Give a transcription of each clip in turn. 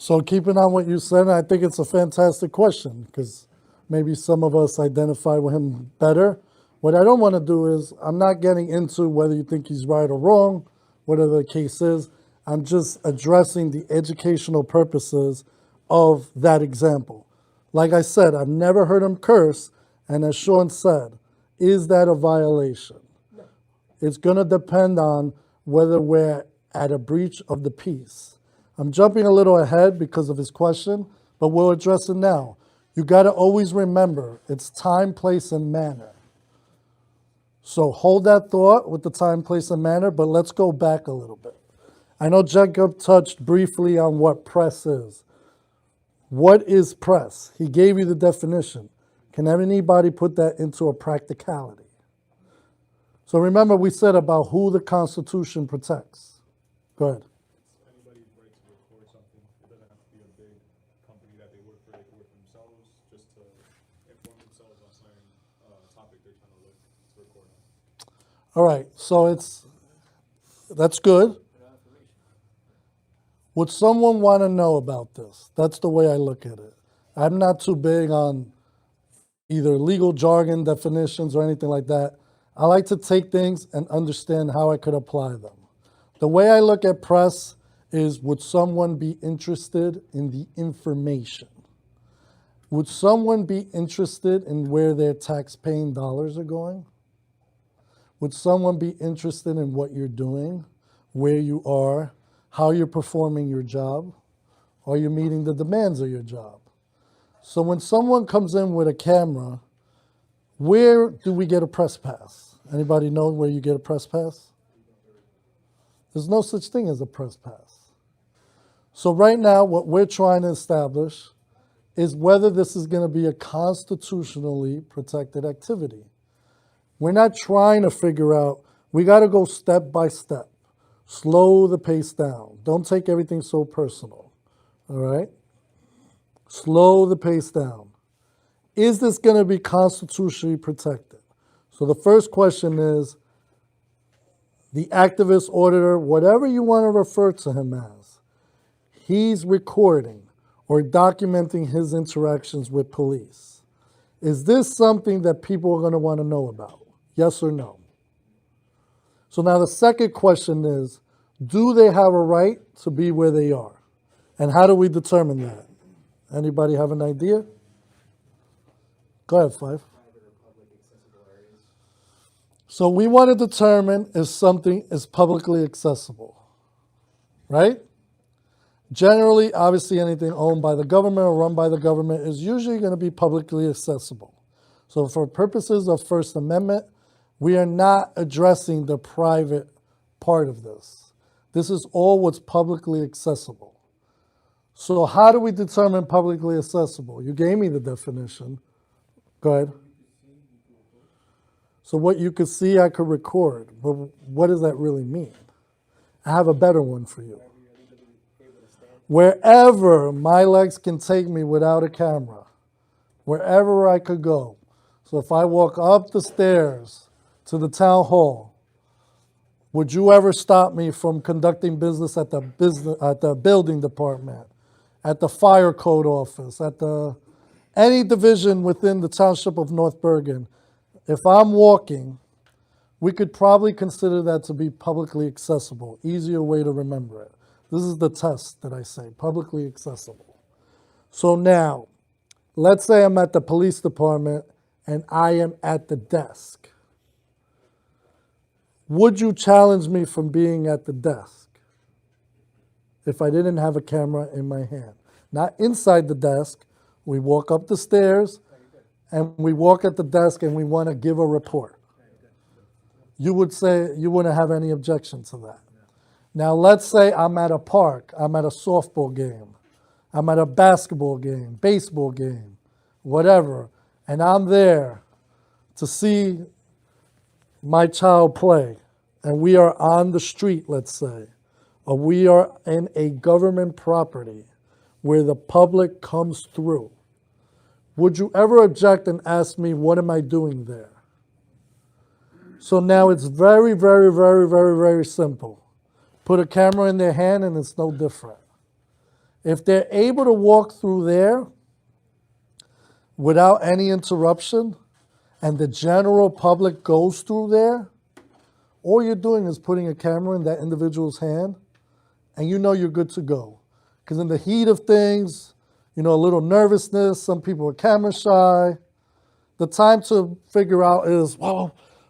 So keeping on what you said, I think it's a fantastic question because maybe some of us identify with him better. What I don't want to do is, I'm not getting into whether you think he's right or wrong, whatever the case is. I'm just addressing the educational purposes of that example. Like I said, I've never heard him curse, and as Sean said, is that a violation? It's going to depend on whether we're at a breach of the peace. I'm jumping a little ahead because of his question, but we'll address it now. You got to always remember, it's time, place, and manner. So hold that thought with the time, place, and manner, but let's go back a little bit. I know Jacob touched briefly on what press is. What is press? He gave you the definition. Can anybody put that into a practicality? So remember we said about who the Constitution protects. Go ahead. Anybody's right to record something. It doesn't have to be a big company that they work for. They can work for themselves just to inform themselves on certain topic they're trying to look to record on. All right, so that's good. Would someone want to know about this? That's the way I look at it. I'm not too big on either legal jargon definitions or anything like that. I like to take things and understand how I could apply them. The way I look at press is, would someone be interested in the information? Would someone be interested in where their tax-paying dollars are going? Would someone be interested in what you're doing, where you are, how you're performing your job? Are you meeting the demands of your job? So when someone comes in with a camera, where do we get a press pass? Anybody know where you get a press pass? There's no such thing as a press pass. So right now, what we're trying to establish is whether this is going to be a constitutionally protected activity. We're not trying to figure out, we got to go step by step. Slow the pace down. Don't take everything so personal, all right? Slow the pace down. Is this going to be constitutionally protected? So the first question is, the activist, auditor, whatever you want to refer to him as, he's recording or documenting his interactions with police. Is this something that people are going to want to know about? Yes or no? So now the second question is, do they have a right to be where they are? And how do we determine that? Anybody have an idea? Go ahead, Five. So we want to determine if something is publicly accessible, right? Generally, obviously, anything owned by the government or run by the government is usually going to be publicly accessible. So for purposes of First Amendment, we are not addressing the private part of this. This is all what's publicly accessible. So how do we determine publicly accessible? You gave me the definition. Go ahead. So what you could see, I could record. But what does that really mean? I have a better one for you. Wherever my legs can take me without a camera, wherever I could go. So if I walk up the stairs to the town hall, would you ever stop me from conducting business at the building department, at the fire code office, at any division within the township of North Bergen? If I'm walking, we could probably consider that to be publicly accessible. Easier way to remember it. This is the test that I say, publicly accessible. So now, let's say I'm at the police department and I am at the desk. Would you challenge me from being at the desk if I didn't have a camera in my hand? Not inside the desk. We walk up the stairs and we walk at the desk and we want to give a report. You would say you wouldn't have any objection to that. Now let's say I'm at a park, I'm at a softball game, I'm at a basketball game, baseball game, whatever, and I'm there to see my child play, and we are on the street, let's say, or we are in a government property where the public comes through. Would you ever object and ask me, what am I doing there? So now it's very, very, very, very, very simple. Put a camera in their hand and it's no different. If they're able to walk through there without any interruption, and the general public goes through there, all you're doing is putting a camera in that individual's hand, and you know you're good to go. Because in the heat of things, a little nervousness, some people are camera shy. The time to figure out is,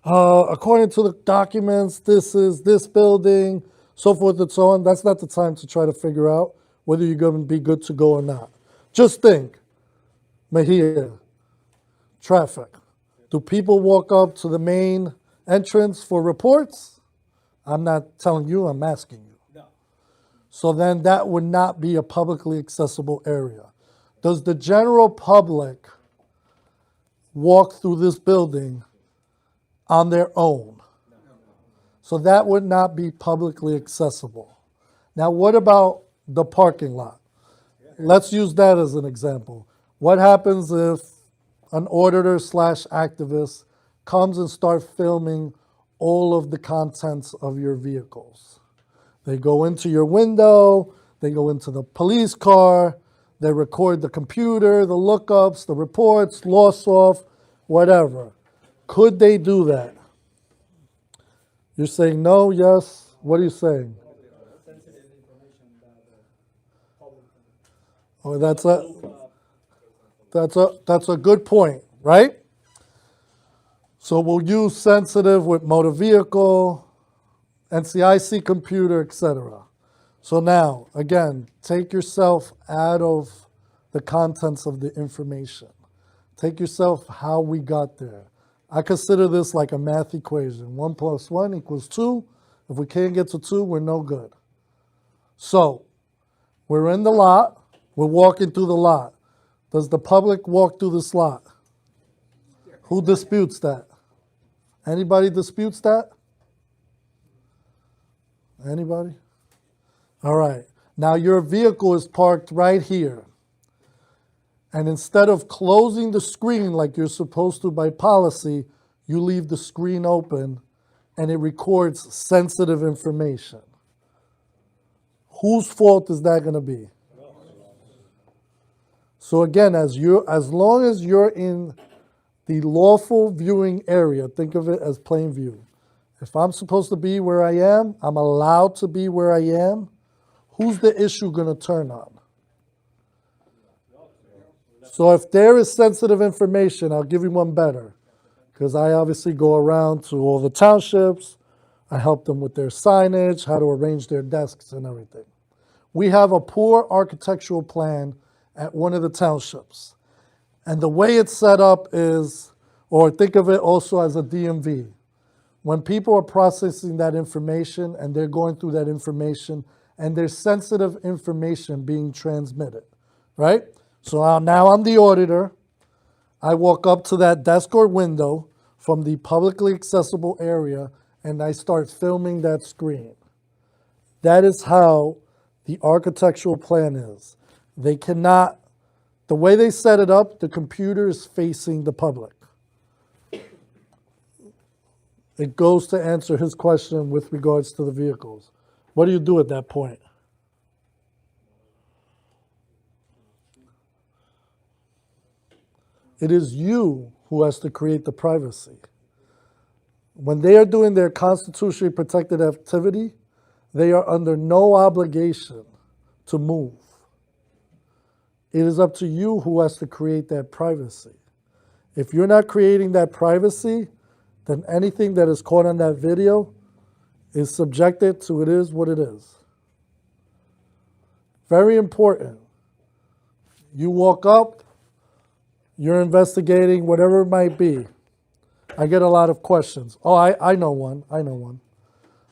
according to the documents, this is this building, so forth and so on. That's not the time to try to figure out whether you're going to be good to go or not. Just think, Mejia, traffic. Do people walk up to the main entrance for reports? I'm not telling you, I'm asking you. No. So then that would not be a publicly accessible area. Does the general public walk through this building on their own? So that would not be publicly accessible. Now, what about the parking lot? Let's use that as an example. What happens if an auditor / activist comes and starts filming all of the contents of your vehicles? They go into your window, they go into the police car, they record the computer, the lookups, the reports, loss off, whatever. Could they do that? You're saying no, yes? What are you saying? Sensitive information that the public. Oh, that's a good point, right? So we'll use sensitive with motor vehicle, NCIC computer, etc. So now, again, take yourself out of the contents of the information. Take yourself how we got there. I consider this like a math equation. 1 + 1 = 2. If we can't get to 2, we're no good. So, we're in the lot. We're walking through the lot. Does the public walk through this lot? Who disputes that? Anybody disputes that? Anybody? All right. Now your vehicle is parked right here. And instead of closing the screen like you're supposed to by policy, you leave the screen open and it records sensitive information. Whose fault is that going to be? So again, as long as you're in the lawful viewing area, think of it as plain view. If I'm supposed to be where I am, I'm allowed to be where I am. Who's the issue going to turn on? So if there is sensitive information, I'll give you one better. Because I obviously go around to all the townships. I help them with their signage, how to arrange their desks and everything. We have a poor architectural plan at one of the townships. And the way it's set up is, or think of it also as a DMV. When people are processing that information and they're going through that information and there's sensitive information being transmitted, right? So now I'm the auditor. I walk up to that desk or window from the publicly accessible area and I start filming that screen. That is how the architectural plan is. They cannot, the way they set it up, the computer is facing the public. It goes to answer his question with regards to the vehicles. What do you do at that point? It is you who has to create the privacy. When they are doing their constitutionally protected activity, they are under no obligation to move. It is up to you who has to create that privacy. If you're not creating that privacy, then anything that is caught on that video is subjected to it is what it is. Very important. You walk up, you're investigating, whatever it might be. I get a lot of questions. Oh, I know one.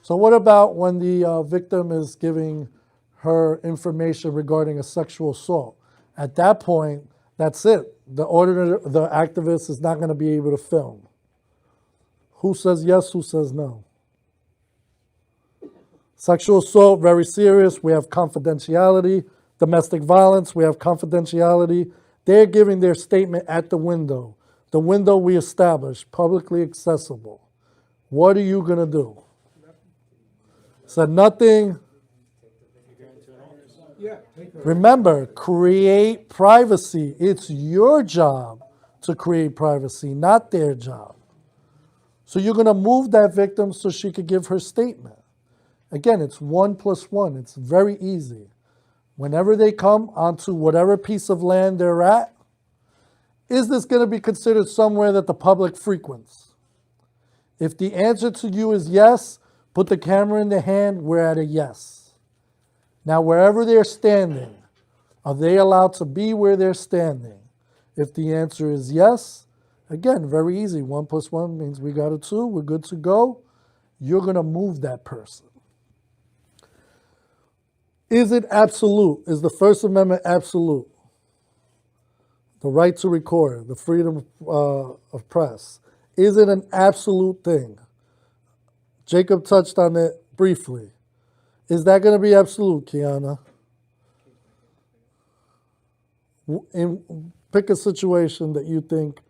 So what about when the victim is giving her information regarding a sexual assault? At that point, that's it. The auditor, the activist is not going to be able to film. Who says yes, who says no? Sexual assault, very serious. We have confidentiality. Domestic violence, we have confidentiality. They're giving their statement at the window. The window we established, publicly accessible. What are you going to do? Said nothing. Yeah, take her. Remember, create privacy. It's your job to create privacy, not their job. So you're going to move that victim so she could give her statement. Again, it's 1 + 1. It's very easy. Whenever they come onto whatever piece of land they're at, is this going to be considered somewhere that the public frequents? If the answer to you is yes, put the camera in the hand, we're at a yes. Now, wherever they're standing, are they allowed to be where they're standing? If the answer is yes, again, very easy. 1 + 1 means we got a 2, we're good to go. You're going to move that person. Is it absolute? Is the First Amendment absolute? The right to record, the freedom of press. Is it an absolute thing? Jacob touched on it briefly. Is that going to be absolute, Kiana? Pick a situation that you think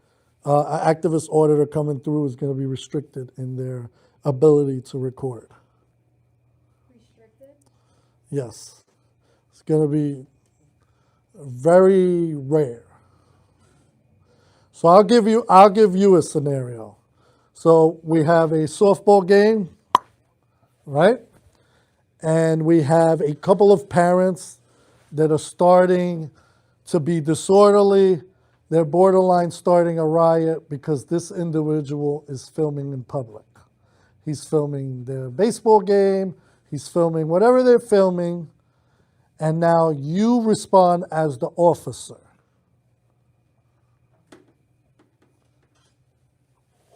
an activist auditor coming through is going to be restricted in their ability to record. Restricted? Yes. It's going to be very rare. So I'll give you a scenario. So we have a softball game, right? And we have a couple of parents that are starting to be disorderly. They're borderline starting a riot because this individual is filming in public. He's filming their baseball game. He's filming whatever they're filming. And now you respond as the officer.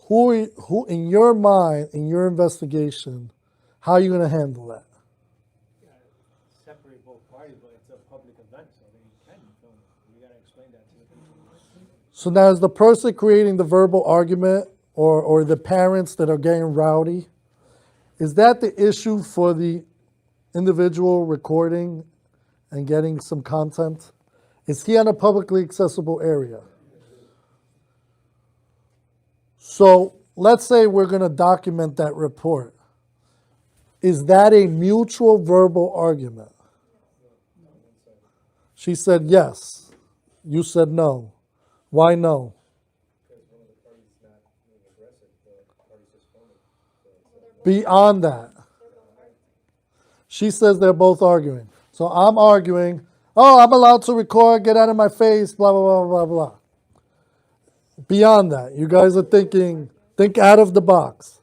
Who in your mind, in your investigation, how are you going to handle that? Separate both parties, but it's a public event, so they can film it. You gotta explain that to the people. So now is the person creating the verbal argument or the parents that are getting rowdy, is that the issue for the individual recording and getting some content? Is he on a publicly accessible area? So let's say we're going to document that report. Is that a mutual verbal argument? She said yes. You said no. Why no? Beyond that. She says they're both arguing. So I'm arguing, oh, I'm allowed to record, get out of my face, blah, blah, blah, blah, blah. Beyond that, you guys are thinking, think out of the box.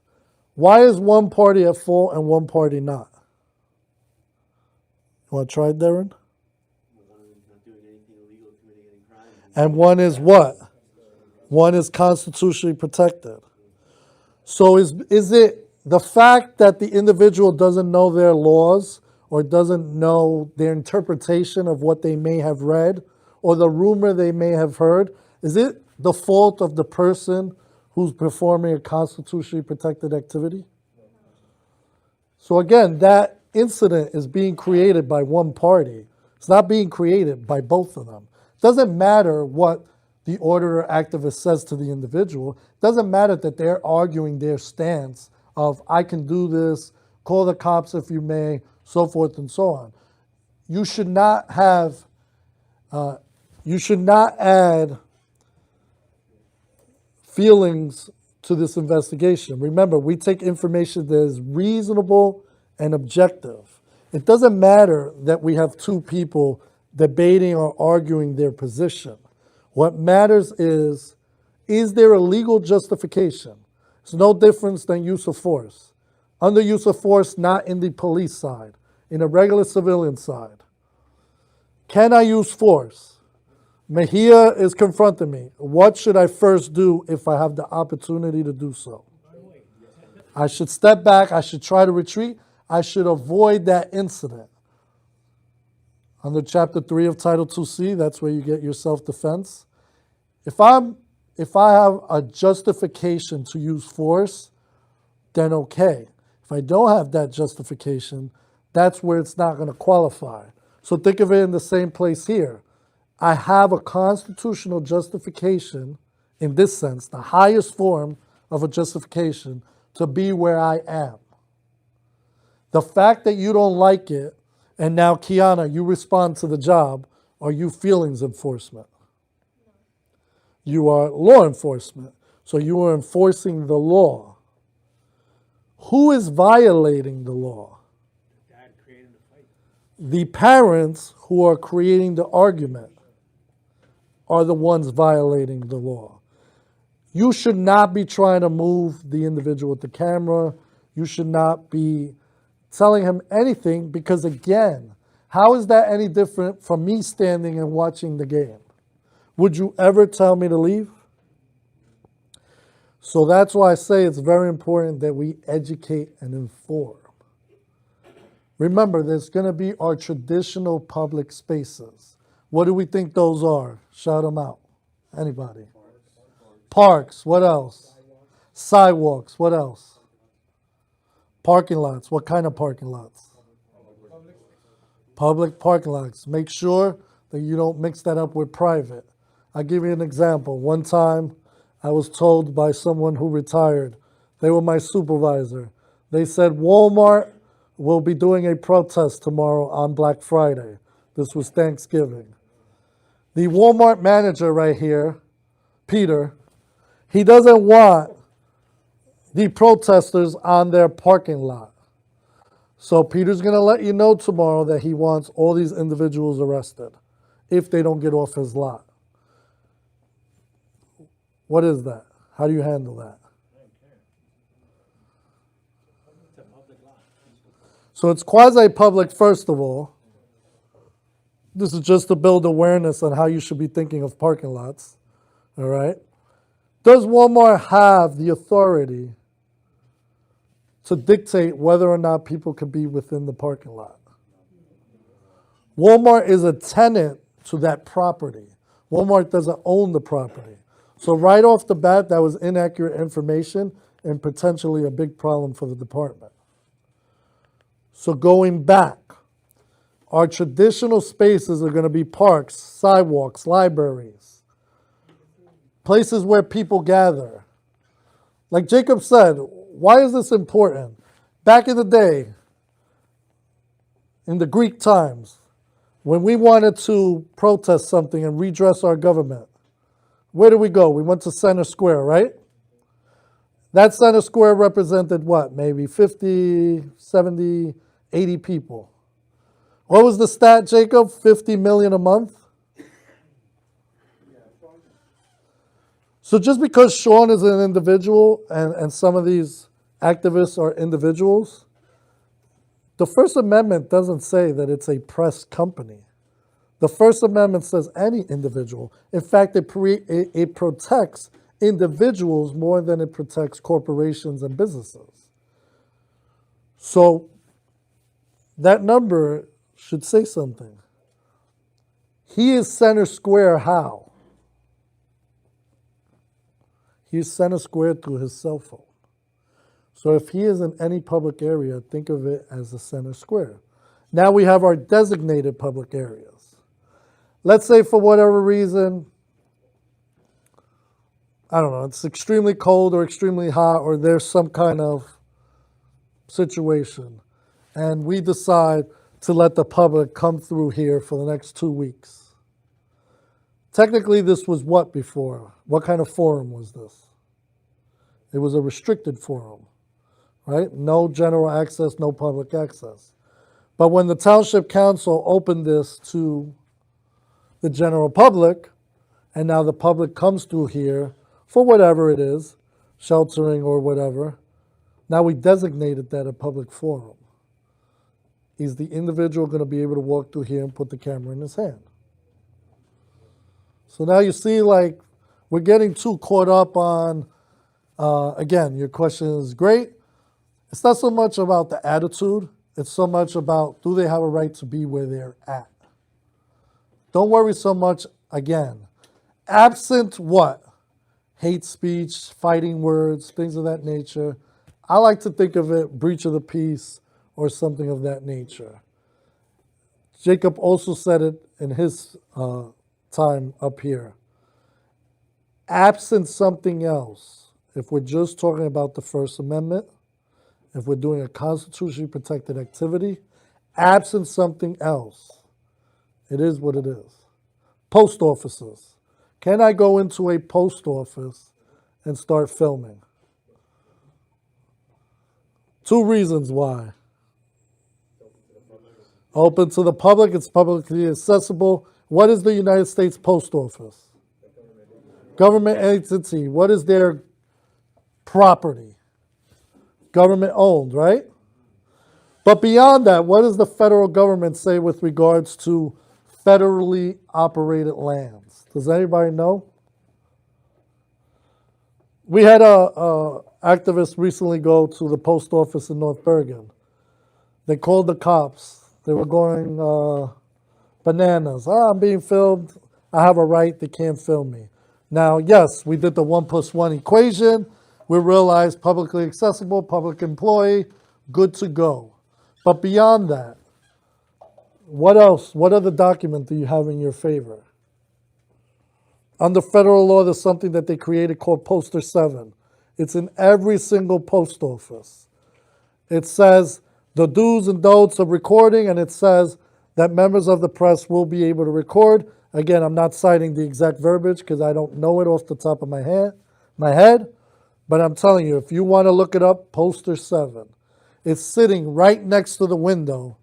Why is one party at fault and one party not? You want to try it, Darren? And one is what? One is constitutionally protected. So is it the fact that the individual doesn't know their laws or doesn't know their interpretation of what they may have read or the rumor they may have heard, is it the fault of the person who's performing a constitutionally protected activity? So again, that incident is being created by one party. It's not being created by both of them. It doesn't matter what the auditor activist says to the individual. It doesn't matter that they're arguing their stance of, I can do this, call the cops if you may, so forth and so on. You should not add feelings to this investigation. Remember, we take information that is reasonable and objective. It doesn't matter that we have two people debating or arguing their position. What matters is there a legal justification? It's no difference than use of force. Under use of force, not in the police side, in a regular civilian side. Can I use force? Mejia is confronting me. What should I first do if I have the opportunity to do so? I should step back. I should try to retreat. I should avoid that incident. Under Chapter 3 of Title 2C, that's where you get your self-defense. If I have a justification to use force, then okay. If I don't have that justification, that's where it's not going to qualify. So think of it in the same place here. I have a constitutional justification, in this sense, the highest form of a justification, to be where I am. The fact that you don't like it And now, Kiana, you respond to the job. Are you feelings enforcement? You are law enforcement. So you are enforcing the law. Who is violating the law? Dad creating the fight. The parents who are creating the argument are the ones violating the law. You should not be trying to move the individual with the camera. You should not be telling him anything because, again, how is that any different from me standing and watching the game? Would you ever tell me to leave? So that's why I say it's very important that we educate and inform. Remember, there's going to be our traditional public spaces. What do we think those are? Shout them out. Anybody? Parks. What else? Sidewalks. What else? Parking lots. What kind of parking lots? Public parking lots. Make sure that you don't mix that up with private. I'll give you an example. One time, I was told by someone who retired, they were my supervisor. They said Walmart will be doing a protest tomorrow on Black Friday. This was Thanksgiving. The Walmart manager right here, Peter, he doesn't want the protesters on their parking lot. So Peter's going to let you know tomorrow that he wants all these individuals arrested if they don't get off his lot. What is that? How do you handle that? So it's quasi-public, first of all. This is just to build awareness on how you should be thinking of parking lots. All right? Does Walmart have the authority to dictate whether or not people can be within the parking lot? Walmart is a tenant to that property. Walmart doesn't own the property. So right off the bat, that was inaccurate information and potentially a big problem for the department. So going back, our traditional spaces are going to be parks, sidewalks, libraries, places where people gather. Like Jacob said, why is this important? Back in the day, in the Greek times, when we wanted to protest something and redress our government, where did we go? We went to Center Square, right? That Center Square represented what? Maybe 50, 70, 80 people. What was the stat, Jacob? 50 million a month? So just because Sean is an individual and some of these activists are individuals, the First Amendment doesn't say that it's a press company. The First Amendment says any individual. In fact, it protects individuals more than it protects corporations and businesses. So that number should say something. He is Center Square how? He is Center Square through his cell phone. So if he is in any public area, think of it as the Center Square. Now we have our designated public areas. Let's say for whatever reason, I don't know, it's extremely cold or extremely hot or there's some kind of situation. And we decide to let the public come through here for the next 2 weeks. Technically, this was what before? What kind of forum was this? It was a restricted forum, right? No general access, no public access. But when the Township Council opened this to the general public, and now the public comes through here for whatever it is, sheltering or whatever, now we designated that a public forum. Is the individual going to be able to walk through here and put the camera in his hand? So now you see, like, we're getting too caught up on, again, your question is great. It's not so much about the attitude. It's so much about, do they have a right to be where they're at? Don't worry so much, again, absent what? Hate speech, fighting words, things of that nature. I like to think of it breach of the peace or something of that nature. Jacob also said it in his time up here. Absent something else, if we're just talking about the First Amendment, if we're doing a constitutionally protected activity, Absent something else, it is what it is. Post offices. Can I go into a post office and start filming? 2 reasons why. Open to the public, it's publicly accessible. What is the United States Post Office? Government entity. What is their property? Government owned, right? But beyond that, what does the federal government say with regards to federally operated lands? Does anybody know? We had a activist recently go to the post office in North Bergen. They called the cops. They were going bananas. I'm being filmed. I have a right. They can't film me. Now, yes, we did the 1+1 equation. We realized publicly accessible, public employee, good to go. But beyond that, what else? What other document do you have in your favor? Under federal law, there's something that they created called Poster 7. It's in every single post office. It says the do's and don'ts of recording, and it says that members of the press will be able to record. Again, I'm not citing the exact verbiage because I don't know it off the top of my head, but I'm telling you, if you want to look it up, Poster 7. It's sitting right next to the window,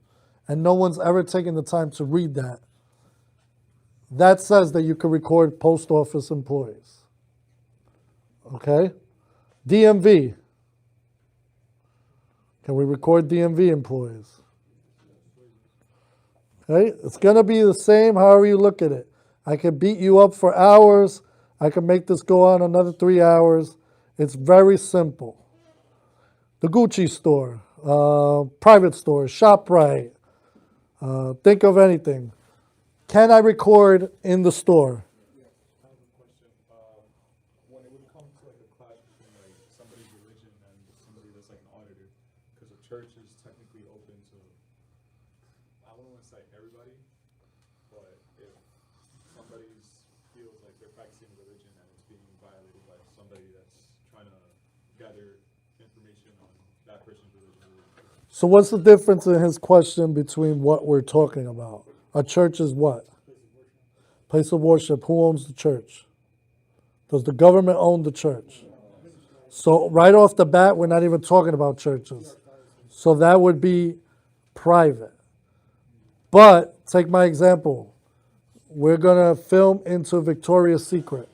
and no one's ever taken the time to read that. That says that you can record post office employees. Okay? DMV. Can we record DMV employees? Okay? It's going to be the same however you look at it. I can beat you up for hours. I can make this go on another 3 hours. It's very simple. The Gucci store, private stores, ShopRite, think of anything. Can I record in the store? I have a question. When it would come to like a clash between like somebody's religion and somebody that's like an auditor, because a church is technically open to, I don't want to say everybody, but if somebody feels like they're practicing religion and it's being violated by somebody that's trying to gather information on that person's religion. So what's the difference in his question between what we're talking about? A church is what? Place of worship. Who owns the church? Does the government own the church? So right off the bat, we're not even talking about churches. So that would be private. But take my example. We're going to film into Victoria's Secret,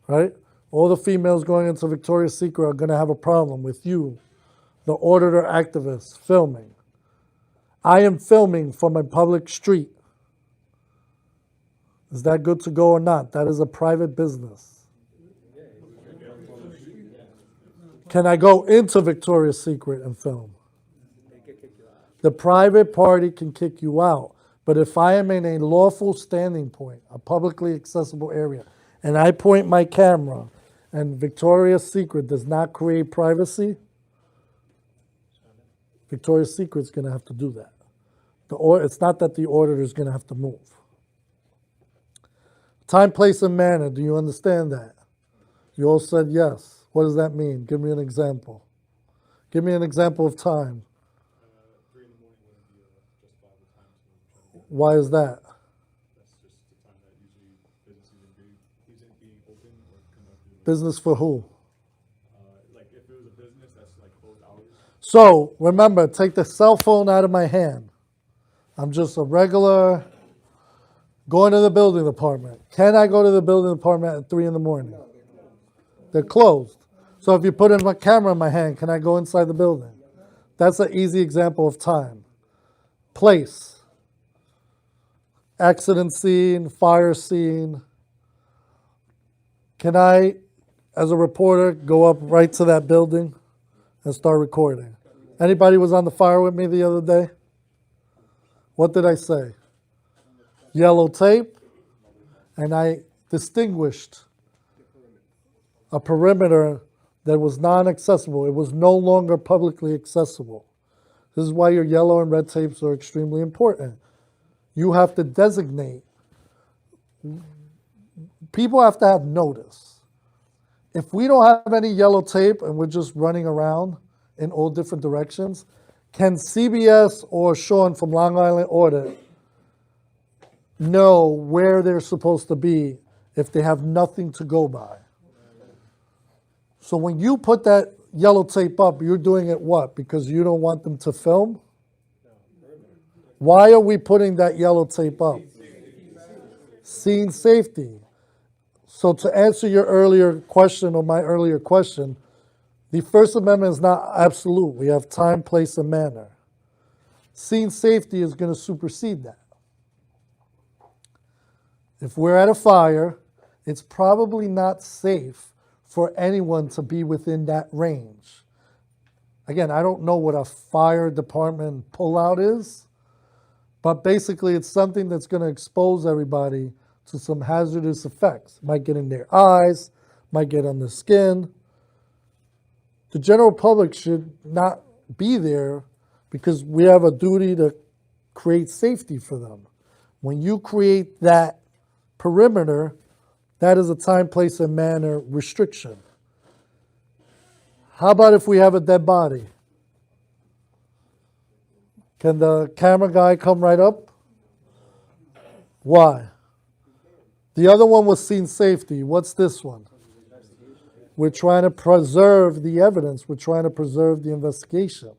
right? All the females going into Victoria's Secret are going to have a problem with you, the auditor activist, filming. I am filming from a public street. Is that good to go or not? That is a private business. Can I go into Victoria's Secret and film? The private party can kick you out. But if I am in a lawful standing point, a publicly accessible area, and I point my camera and Victoria's Secret does not create privacy, Victoria's Secret's going to have to do that. It's not that the auditor is going to have to move. Time, place, and manner. Do you understand that? You all said yes. What does that mean? Give me an example. Give me an example of time. 3 in the morning wouldn't be a justifiable time to. Why is that? That's just the time that usually business isn't being open or conducted. Business for who? Like if it was a business that's like closed hours. So remember, take the cell phone out of my hand. I'm just a regular going to the building department. Can I go to the building department at 3 in the morning? They're closed. So if you put in my camera in my hand, can I go inside the building? That's an easy example of time. Place. Accident scene, fire scene. Can I, as a reporter, go up right to that building and start recording? Anybody was on the fire with me the other day? What did I say? Yellow tape, and I distinguished a perimeter that was non-accessible. It was no longer publicly accessible. This is why your yellow and red tapes are extremely important. You have to designate. People have to have notice. If we don't have any yellow tape and we're just running around in all different directions, Can CBS or Sean from Long Island Audit know where they're supposed to be if they have nothing to go by? So when you put that yellow tape up, you're doing it what? Because you don't want them to film? Why are we putting that yellow tape up? Scene safety. So to answer your earlier question or my earlier question, the First Amendment is not absolute. We have time, place, and manner. Scene safety is going to supersede that. If we're at a fire, it's probably not safe for anyone to be within that range. Again, I don't know what a fire department pullout is, but basically it's something that's going to expose everybody to some hazardous effects. Might get in their eyes, might get on the skin. The general public should not be there because we have a duty to create safety for them. When you create that perimeter, that is a time, place, and manner restriction. How about if we have a dead body? Can the camera guy come right up? Why? The other one was scene safety. What's this one? We're trying to preserve the evidence. We're trying to preserve the investigation.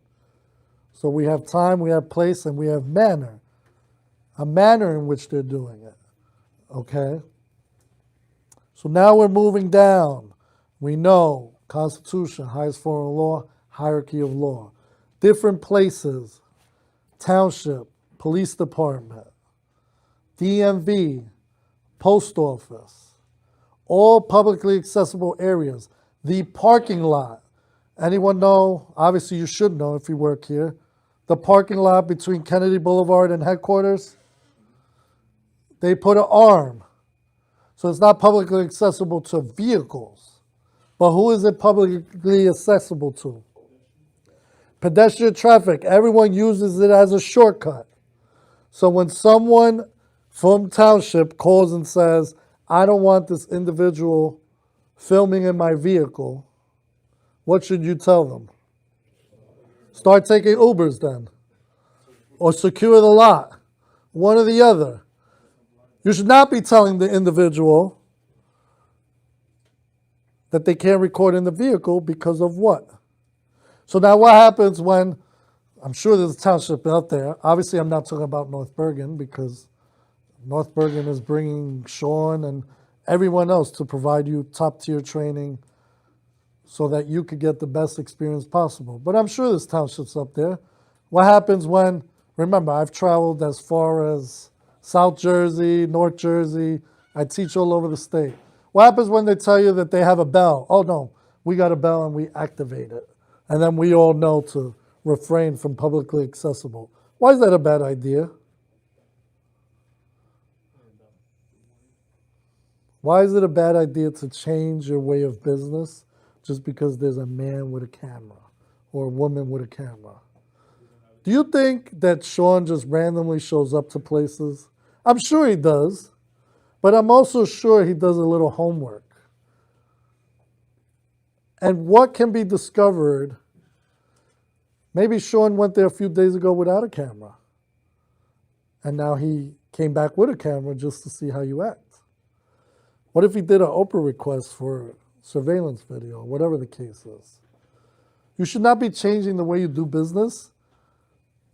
So we have time, we have place, and we have manner. A manner in which they're doing it. Okay? So now we're moving down. We know Constitution, highest form of law, hierarchy of law. Different places, township, police department, DMV, post office, all publicly accessible areas. The parking lot. Anyone know? Obviously you should know if you work here. The parking lot between Kennedy Boulevard and headquarters. They put an arm. So it's not publicly accessible to vehicles. But who is it publicly accessible to? Pedestrian traffic. Everyone uses it as a shortcut. So when someone from township calls and says, I don't want this individual filming in my vehicle, what should you tell them? Start taking Ubers then. Or secure the lot. One or the other. You should not be telling the individual that they can't record in the vehicle because of what? So now what happens when, I'm sure there's a township out there. Obviously, I'm not talking about North Bergen because North Bergen is bringing Sean and everyone else to provide you top-tier training so that you could get the best experience possible. But I'm sure there's townships up there. What happens when, remember, I've traveled as far as South Jersey, North Jersey. I teach all over the state. What happens when they tell you that they have a bell? Oh, no, we got a bell and we activate it. And then we all know to refrain from publicly accessible. Why is that a bad idea? Why is it a bad idea to change your way of business just because there's a man with a camera or a woman with a camera? Do you think that Sean just randomly shows up to places? I'm sure he does, but I'm also sure he does a little homework. And what can be discovered? Maybe Sean went there a few days ago without a camera. And now he came back with a camera just to see how you act. What if he did an Oprah request for surveillance video, whatever the case is? You should not be changing the way you do business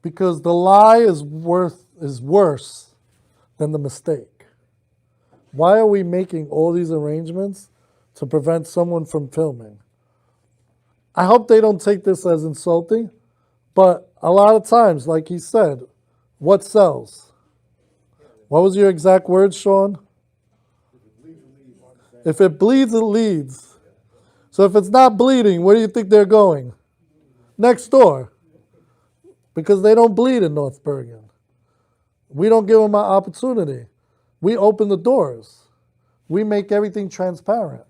because the lie is worse than the mistake. Why are we making all these arrangements to prevent someone from filming? I hope they don't take this as insulting, but a lot of times, like he said, what sells? What was your exact words, Sean? If it bleeds, it leads. So if it's not bleeding, where do you think they're going? Next door. Because they don't bleed in North Bergen. We don't give them an opportunity. We open the doors. We make everything transparent.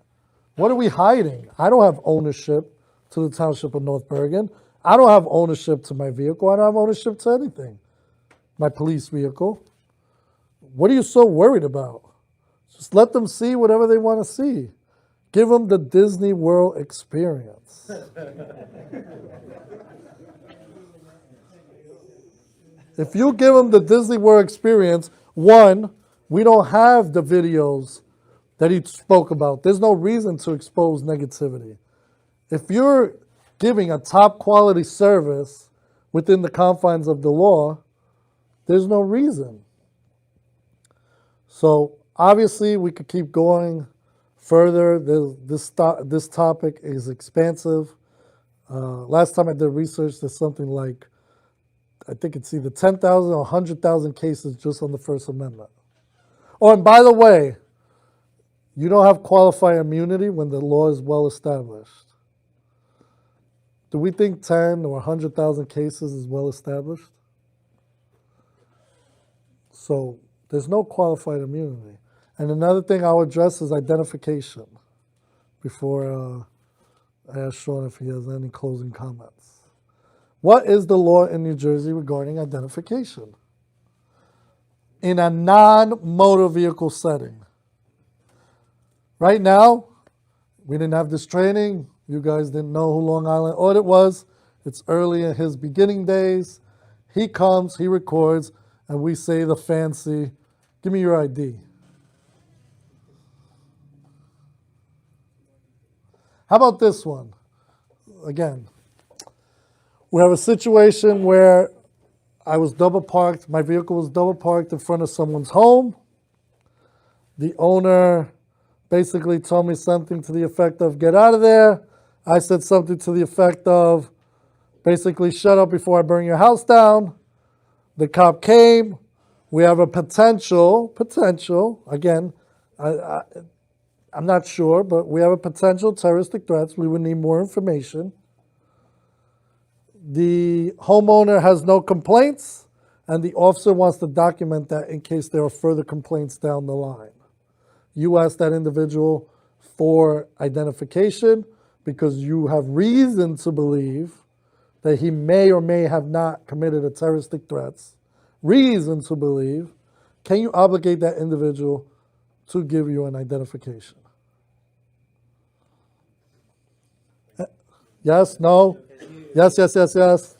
What are we hiding? I don't have ownership to the township of North Bergen. I don't have ownership to my vehicle. I don't have ownership to anything. My police vehicle. What are you so worried about? Just let them see whatever they want to see. Give them the Disney World experience. If you give them the Disney World experience, one, we don't have the videos that he spoke about. There's no reason to expose negativity. If you're giving a top quality service within the confines of the law, there's no reason. So obviously we could keep going further. This topic is expansive. Last time I did research, there's something like, I think it's either 10,000 or 100,000 cases just on the First Amendment. Oh, and by the way, you don't have qualified immunity when the law is well established. Do we think 10 or 100,000 cases is well established? So there's no qualified immunity. And another thing I'll address is identification before I ask Sean if he has any closing comments. What is the law in New Jersey regarding identification? In a non-motor vehicle setting. Right now, we didn't have this training. You guys didn't know who Long Island Audit was. It's early in his beginning days. He comes, he records, and we say the fancy, give me your ID. How about this one? Again, we have a situation where I was double parked, my vehicle was double parked in front of someone's home. The owner basically told me something to the effect of, get out of there. I said something to the effect of, basically, shut up before I burn your house down. The cop came. We have a potential, again, I'm not sure, but we have a potential terroristic threats. We would need more information. The homeowner has no complaints, and the officer wants to document that in case there are further complaints down the line. You ask that individual for identification because you have reason to believe that he may or may have not committed a terroristic threats. Reason to believe. Can you obligate that individual to give you an identification? Yes, no? Yes, yes, yes, yes.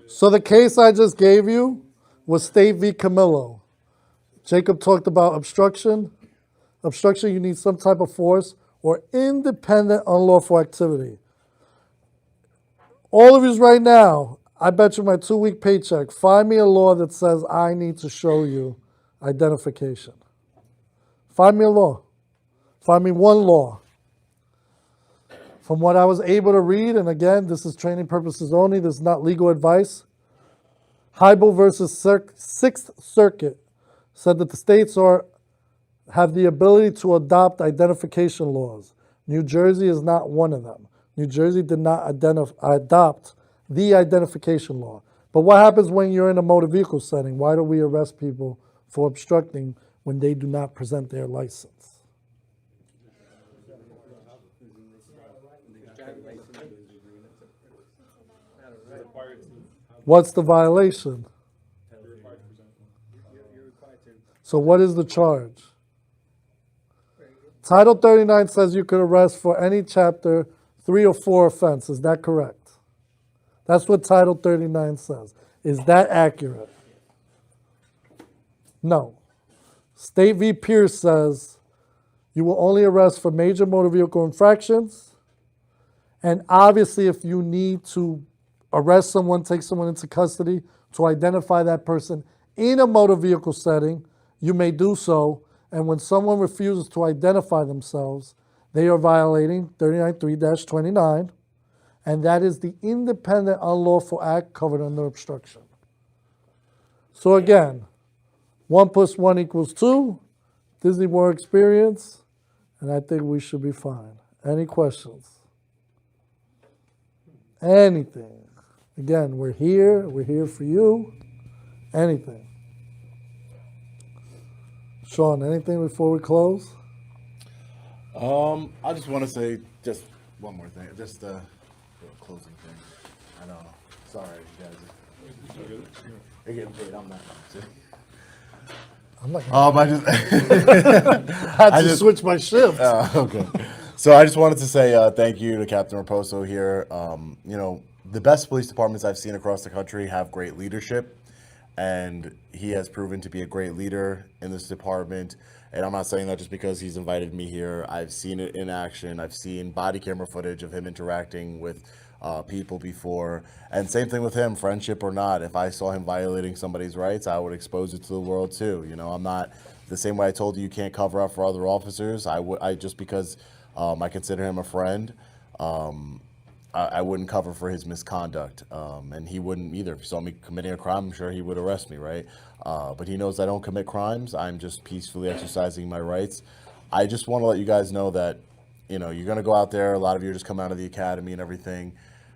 So the case I just gave you was State v. Camillo. Jacob talked about obstruction. Obstruction, you need some type of force or independent unlawful activity. All of you right now, I bet you my 2-week paycheck, find me a law that says I need to show you identification. Find me a law. Find me one law. From what I was able to read, and again, this is training purposes only, this is not legal advice. Hybel versus Sixth Circuit said that the states have the ability to adopt identification laws. New Jersey is not one of them. New Jersey did not adopt the identification law. But what happens when you're in a motor vehicle setting? Why do we arrest people for obstructing when they do not present their license? What's the violation? So what is the charge? Title 39 says you could arrest for any chapter 3 or 4 offense. Is that correct? That's what Title 39 says. Is that accurate? No. State v. Pierce says you will only arrest for major motor vehicle infractions. And obviously, if you need to arrest someone, take someone into custody to identify that person in a motor vehicle setting, you may do so. And when someone refuses to identify themselves, they are violating 39.3-29. And that is the independent unlawful act covered under obstruction. So again, 1 + 1 = 2, Disney World experience, and I think we should be fine. Any questions? Anything? Again, we're here for you. Anything? Sean, anything before we close? I just want to say just one more thing, just a closing thing. I know, sorry, you guys. They're getting paid. I'm not. I'm not gonna I just have to switch my shift. okay. So I just wanted to say thank you to Captain Raposo here. You know, the best police departments I've seen across the country have great leadership, and he has proven to be a great leader in this department. And I'm not saying that just because he's invited me here. I've seen it in action. I've seen body camera footage of him interacting with people before. And same thing with him, friendship or not. If I saw him violating somebody's rights, I would expose it to the world too. You know, I'm not the same way I told you can't cover up for other officers. I just because I consider him a friend. I wouldn't cover for his misconduct, and he wouldn't either. If he saw me committing a crime, I'm sure he would arrest me, right? But he knows I don't commit crimes. I'm just peacefully exercising my rights. I just want to let you guys know that, you know, you're going to go out there. A lot of you are just come out of the academy and everything.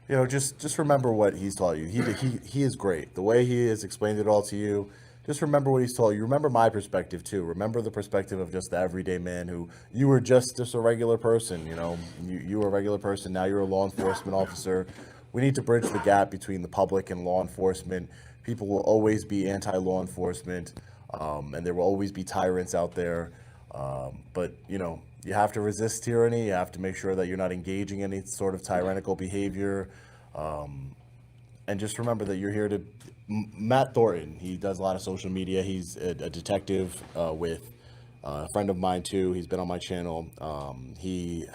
You know, just remember what he's taught you. He is great. The way he has explained it all to you, just remember what he's taught you. Remember my perspective too. Remember the perspective of just the everyday man who you were just a regular person. You know, you were a regular person. Now you're a law enforcement officer. We need to bridge the gap between the public and law enforcement. People will always be anti-law enforcement, and there will always be tyrants out there. But you know, you have to resist tyranny. You have to make sure that you're not engaging in any sort of tyrannical behavior. And just remember that you're here to. Matt Thornton, he does a lot of social media. He's a detective with a friend of mine too. He's been on my channel. We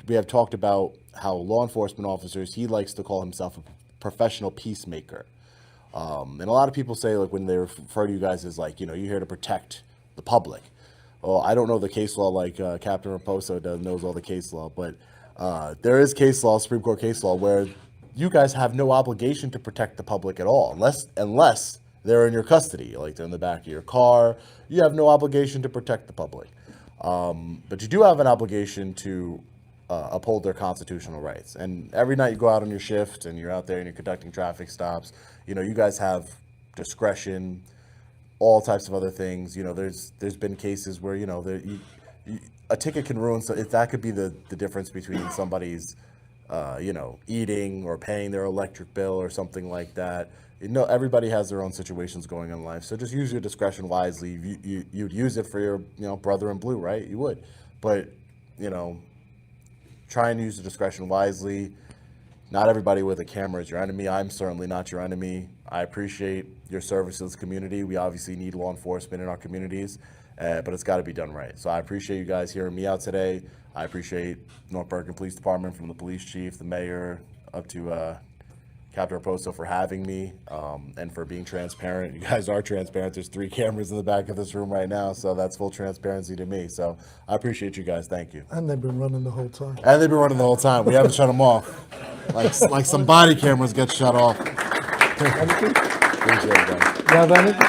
have talked about how law enforcement officers, he likes to call himself a professional peacemaker. And a lot of people say, like, when they refer to you guys as, like, you know, you're here to protect the public. Well, I don't know the case law like Captain Raposo knows all the case law, but there is case law, Supreme Court case law, where you guys have no obligation to protect the public at all, unless they're in your custody, like they're in the back of your car. You have no obligation to protect the public. But you do have an obligation to uphold their constitutional rights. And every night you go out on your shift and you're out there and you're conducting traffic stops, you know, you guys have discretion, all types of other things. You know, there's been cases where, you know, a ticket can ruin, so if that could be the difference between somebody's you know, eating or paying their electric bill or something like that. You know, everybody has their own situations going on in life, so just use your discretion wisely. You'd use it for your, you know, brother in blue, right? You would, but you know, try and use the discretion wisely. Not everybody with a camera is your enemy. I'm certainly not your enemy. I appreciate your service to this community. We obviously need law enforcement in our communities, but it's got to be done right. So I appreciate you guys hearing me out today. I appreciate North Bergen Police Department, from the police chief, the mayor, up to Captain Raposo for having me, and for being transparent. You guys are transparent. There's 3 cameras in the back of this room right now, so that's full transparency to me. So I appreciate you guys. Thank you. And they've been running the whole time. And they've been running the whole time. We haven't shut them off. Like some body cameras get shut off. Anything? Appreciate it, guys. You have anything?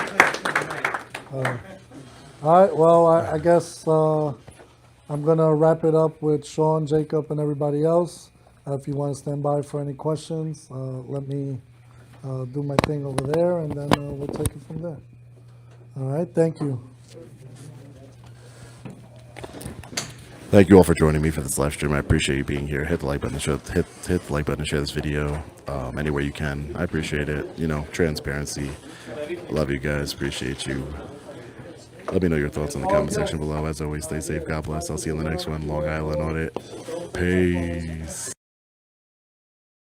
All right, well, I guess I'm going to wrap it up with Sean, Jacob, and everybody else. If you want to stand by for any questions, let me do my thing over there, and then we'll take it from there. All right, thank you. Thank you all for joining me for this live stream. I appreciate you being here. Hit the like button, hit the like button, and share this video anywhere you can. I appreciate it. You know, transparency. Love you guys. Appreciate you. Let me know your thoughts in the comment section below. As always, stay safe. God bless. I'll see you in the next one. Long Island Audit. Peace.